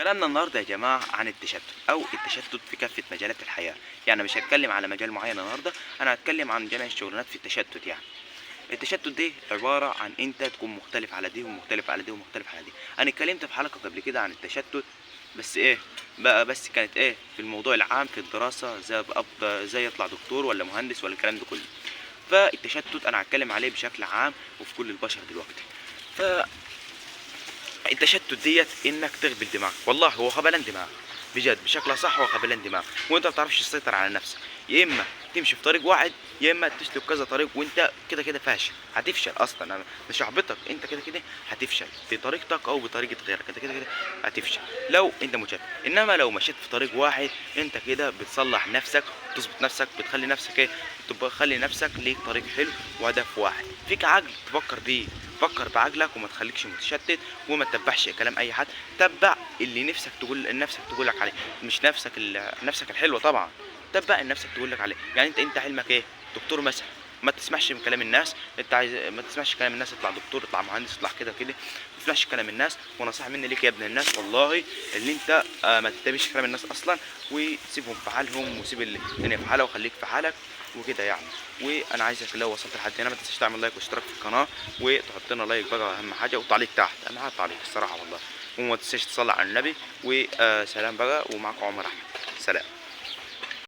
كلامنا النهارده يا جماعة عن التشتت أو التشتت في كافة مجالات الحياة. يعني مش هتكلم على مجال معين النهارده، أنا هتكلم عن جميع الشغلانات في التشتت. يعني التشتت دي عبارة عن أنت تكون مختلف على دي ومختلف على دي ومختلف على دي. أنا اتكلمت في حلقة قبل كده عن التشتت، بس إيه بقى، بس كانت إيه في الموضوع العام في الدراسة، زي يطلع دكتور ولا مهندس ولا الكلام ده كله. فالتشتت أنا هتكلم عليه بشكل عام وفي كل البشر دلوقتي. التشتت ديت انك تغبل دماغك، والله هو خبلان دماغ بجد، بشكل صح هو خبلان دماغ، وانت ما بتعرفش تسيطر على نفسك. يا اما تمشي في طريق واحد، يا اما تسلك كذا طريق، وانت كده كده فاشل، هتفشل اصلا. انا مش هحبطك، انت كده كده هتفشل بطريقتك او بطريقه غيرك، انت كده كده هتفشل لو انت مشتت. انما لو مشيت في طريق واحد، انت كده بتصلح نفسك، بتظبط نفسك، بتخلي نفسك ايه، تخلي نفسك ليك طريق حلو وهدف واحد، فيك عقل تفكر بيه. فكر بعقلك وما تخليكش متشتت، وما تتبعش كلام اي حد. تبع اللي نفسك تقولك عليه، مش نفسك الحلوه طبعا. تبع اللي نفسك تقولك عليه. يعني انت حلمك ايه؟ دكتور مثلا. ما تسمعش من كلام الناس، انت عايز ما تسمعش كلام الناس، اطلع دكتور، اطلع مهندس، اطلع كده كده. ما تسمعش كلام الناس. ونصيحه مني ليك يا ابن الناس والله، اللي انت ما تتبعش كلام الناس اصلا، وسيبهم في حالهم، وسيب الدنيا في حالها، وخليك في حالك وكده يعني. وانا عايزك لو وصلت لحد هنا ما تنساش تعمل لايك واشتراك في القناه، وتحط لنا لايك بقى اهم حاجه، وتعليق تحت، اهم حاجه تعليق الصراحه والله. وما تنساش تصلي على النبي. وسلام بقى، ومعكم عمر احمد. سلام.